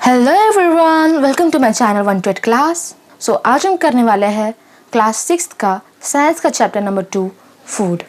Hello everyone, welcome to my channel 1 to 8 class. आज हम करने वाले हैं क्लास 6 का साइंस का chapter number 2 food.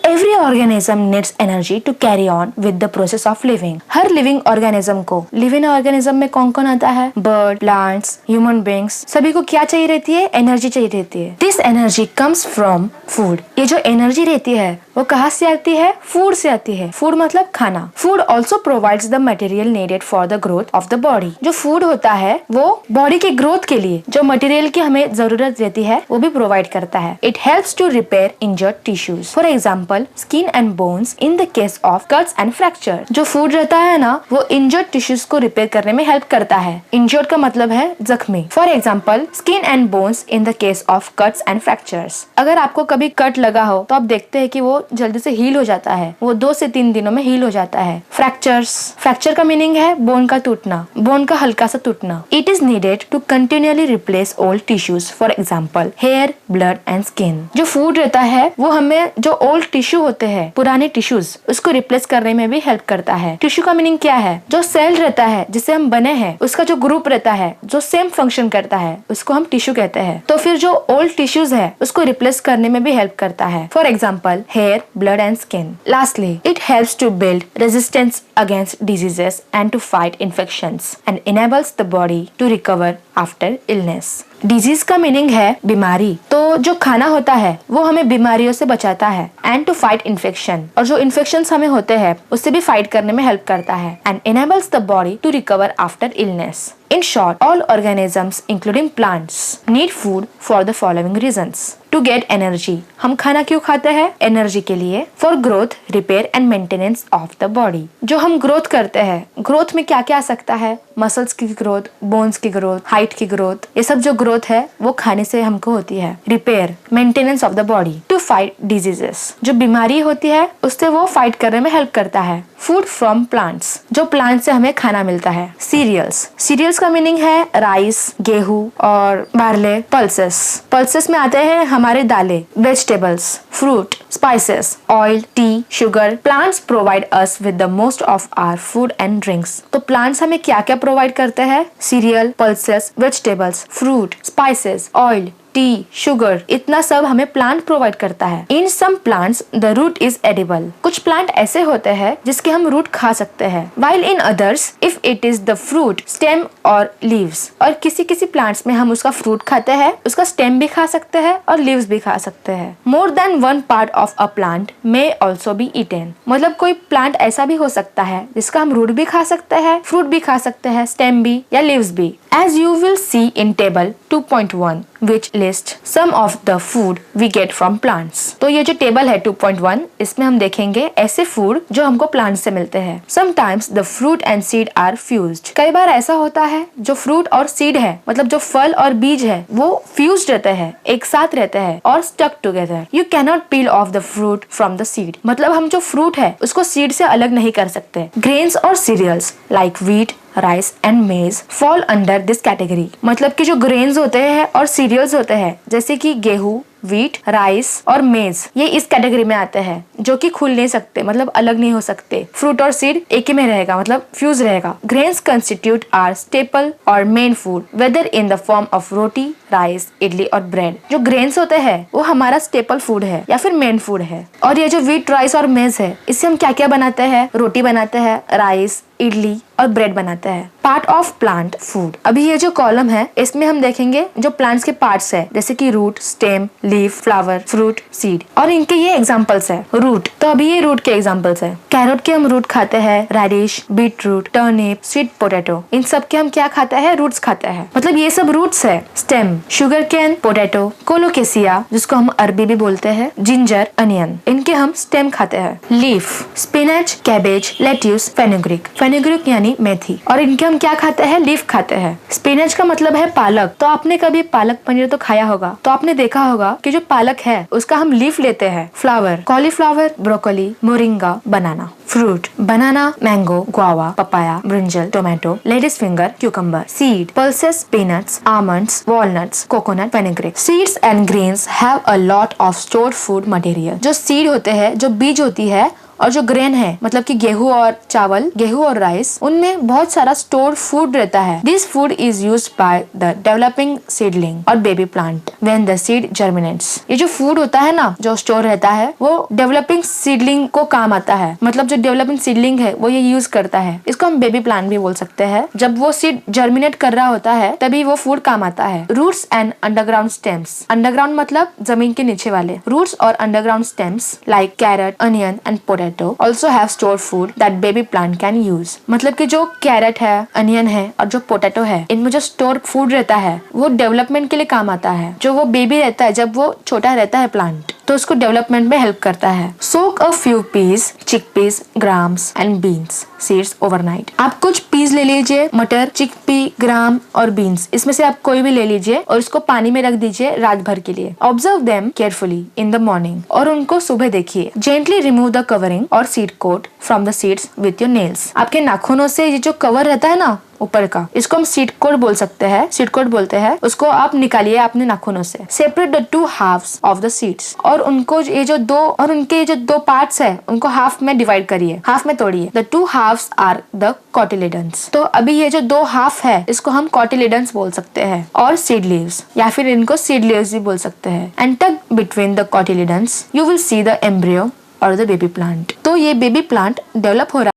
Every organism needs energy to carry on with the process of living. हर living organism को, लिविंग ऑर्गेनिज्म में कौन कौन आता है? बर्ड, प्लांट्स, ह्यूमन बींग्स, सभी को क्या चाहिए रहती है? एनर्जी चाहिए रहती है। This energy comes from food. ये जो एनर्जी रहती है वो कहाँ से आती है? फूड से आती है। फूड मतलब खाना। Food also provides the material needed for the growth of the body. जो फूड होता है वो बॉडी के ग्रोथ के लिए जो मटेरियल की हमें जरूरत रहती है वो भी प्रोवाइड करता है। It helps to repair injured tissues, for example skin and bones in the case of cuts and fracture. जो फूड रहता है ना वो इंजर्ड टिश्यूज को रिपेयर करने में हेल्प करता है। इंजर्ड का मतलब है जख्मी। For example skin and bones in the case of cuts and fractures. अगर आपको कभी कट लगा हो तो आप देखते हैं कि वो जल्दी से हील हो जाता है। वो 2 से 3 दिनों में हील हो जाता है। फ्रैक्चर का मीनिंग है बोन का टूटना, बोन का हल्का सा टूटना। It is needed to continuously replace old tissues, for example hair, blood and skin. जो फूड रहता है वो हमें जो ओल्ड टिश्यू होते हैं, पुराने टिश्यूज, उसको रिप्लेस करने में भी हेल्प करता है। टिश्यू का मीनिंग क्या है? जो सेल रहता है जिससे हम बने हैं उसका जो ग्रुप रहता है जो सेम फंक्शन करता है उसको हम टिश्यू कहते हैं। तो फिर जो ओल्ड टिश्यूज है उसको रिप्लेस करने में भी हेल्प करता है। For example hair, blood and skin. Lastly, it helps to build resistance against diseases and to fight infections and enables the body to recover after illness. Disease का meaning है बीमारी। तो जो खाना होता है वो हमें बीमारियों से बचाता है। एंड टू फाइट इन्फेक्शन, और जो इन्फेक्शन हमें होते हैं उससे भी फाइट करने में हेल्प करता है। And enables the body to recover after illness. In short, all organisms including plants need food for the following reasons. To get energy, हम खाना क्यों खाते हैं? एनर्जी के लिए। For growth, repair and maintenance of the body. जो हम growth करते हैं, ग्रोथ में क्या क्या आ सकता है? मसल्स की ग्रोथ, बोन्स की ग्रोथ, हाइट की ग्रोथ, ये सब जो ग्रोथ है वो खाने से हमको होती है। Repair, maintenance of the body. To fight diseases, जो बीमारी होती है उससे वो फाइट करने में हेल्प करता है। फूड फ्रॉम प्लांट्स, जो प्लांट से हमें खाना मिलता है। सीरियल्स का मीनिंग है राइस, गेहूं और बार्ले। पल्सेस में आते हैं हमारे दालें, vegetables, fruit, spices, oil, tea, sugar. Plants provide us with the most of our food and drinks. तो प्लांट्स हमें क्या क्या प्रोवाइड करते हैं? Cereal, pulses, vegetables, fruit, spices, oil, tea, sugar, इतना सब हमें प्लांट प्रोवाइड करता है। In some plants the root is edible. कुछ प्लांट ऐसे होते हैं जिसके हम रूट खा सकते हैं। While in others if it is the fruit, stem और लीव्स। और किसी किसी प्लांट्स में हम उसका फ्रूट खाते हैं, उसका स्टेम भी खा सकते हैं और लीव्स भी खा सकते हैं। More than 1 part of a plant may also be eaten. मतलब कोई प्लांट ऐसा भी हो सकता है जिसका हम रूट भी खा सकते हैं, फ्रूट भी खा सकते हैं, स्टेम भी या लीव्स भी। As you will see in table 2.1 which lists some of the food we get from plants. तो ये जो टेबल है 2.1 इसमें हम देखेंगे ऐसे फूड जो हमको प्लांट से मिलते हैं। Sometimes the fruit and seed are fused. कई बार ऐसा होता है जो फ्रूट और सीड है, मतलब जो फल और बीज है वो फ्यूज्ड रहते हैं, एक साथ रहते हैं और stuck together. You cannot peel off the fruit from the seed. मतलब हम जो फ्रूट है उसको सीड से अलग नहीं कर सकते। Grains और cereals like wheat, rice and मेज फॉल अंडर दिस कैटेगरी। मतलब कि जो ग्रेन्स होते हैं और सीरियल्स होते हैं जैसे कि गेहूं, व्हीट, राइस और मेज, ये इस कैटेगरी में आते हैं जो कि खुल नहीं सकते, मतलब अलग नहीं हो सकते। फ्रूट और सीड एक ही में रहेगा, मतलब फ्यूज रहेगा। ग्रेन्स कंस्टिट्यूट आर स्टेपल और main food whether in the form of roti, rice, idli और ब्रेड। जो ग्रेन्स होते हैं वो हमारा स्टेपल फूड है या फिर मेन फूड है। और ये जो व्हीट, राइस और मेज है इससे हम क्या क्या बनाते हैं? रोटी बनाते हैं, राइस, इडली और ब्रेड बनाते हैं। Part of plant food. अभी ये जो कॉलम है इसमें हम देखेंगे जो प्लांट्स के पार्ट्स है जैसे कि root, stem, leaf, flower, fruit, seed, और इनके ये एग्जांपल्स है। रूट, तो अभी ये रूट के एग्जांपल्स है। कैरोट के हम रूट खाते हैं, radish, beet root, turnip, sweet potato, इन सब के हम क्या खाते हैं? रूट्स खाते हैं, मतलब ये सब रूट्स है। Stem, sugar cane, potato, colocasia जिसको हम अरबी भी बोलते हैं, जिंजर, अनियन, इनके हम स्टेम खाते हैं। Leaf, spinach, cabbage, lettuce, fenugreek यानी मेथी, और इनके हम क्या खाते हैं? लीफ खाते हैं। स्पिनच का मतलब है पालक। तो आपने कभी पालक पनीर तो खाया होगा, तो आपने देखा होगा कि जो पालक है उसका हम लीफ लेते हैं। Flower, cauliflower, broccoli, moringa, banana. Fruit, banana, mango, guava, papaya, brinjal, tomato, ladies finger, cucumber. Seed, pulses, peanuts, almonds, walnuts, coconut, fenugreek. Seeds and grains have a lot of stored food material. जो seed होते हैं, जो बीज होती है और जो grain है मतलब कि गेहूं और चावल, गेहूं और राइस, उनमें बहुत सारा स्टोर्ड फूड रहता है। This food is used by the developing seedling और baby plant when the seed germinates. ये जो फूड होता है ना, जो स्टोर रहता है, वो डेवलपिंग सीडलिंग को काम आता है। मतलब जो डेवलपिंग सीडलिंग है वो ये यूज करता है। इसको हम बेबी प्लांट भी बोल सकते हैं। जब वो सीड जर्मिनेट कर रहा होता है तभी वो फूड काम आता है। Roots and underground stems, underground मतलब जमीन के नीचे वाले। रूट्स और underground stems like carrot, onion and potato also have stored food that baby plant can use. मतलब कि जो कैरेट है, अनियन है और जो पोटैटो है, इनमें जो स्टोर फूड रहता है वो डेवलपमेंट के लिए काम आता है। जो वो बेबी रहता है, जब वो छोटा रहता है प्लांट, तो उसको डेवलपमेंट में हेल्प करता है। Soak a few peas, chickpeas, grams and beans seeds overnight. आप कुछ पीस ले लीजिए, मटर, चिकपी, ग्राम और बीन्स, इसमें से आप कोई भी ले लीजिए और इसको पानी में रख दीजिए रात भर के लिए। Observe them carefully in the morning, और उनको सुबह देखिए। जेंटली रिमूव द कवरिंग और seed quote from the seeds with your nails. आपके नाखूनों से ये जो कवर रहता है ना ऊपर का, इसको हम सीड कोट बोल सकते हैं, सीड कोट बोलते हैं। उसको आप निकालिए अपने नाखूनों से। Separate the two halves of the seeds, और उनको ये जो दो, और उनके ये जो दो पार्ट्स है उनको हाफ में डिवाइड करिए, हाफ में तोड़िए। The two halves are the cotyledons. तो अभी ये जो दो हाफ है इसको हम कॉटिलेडन्स बोल सकते हैं, और सीड लीव्स, या फिर इनको सीड लीव्स भी बोल सकते हैं। एंड टक between the cotyledons you will see the embryo और द बेबी प्लांट। तो ये बेबी प्लांट डेवलप हो रहा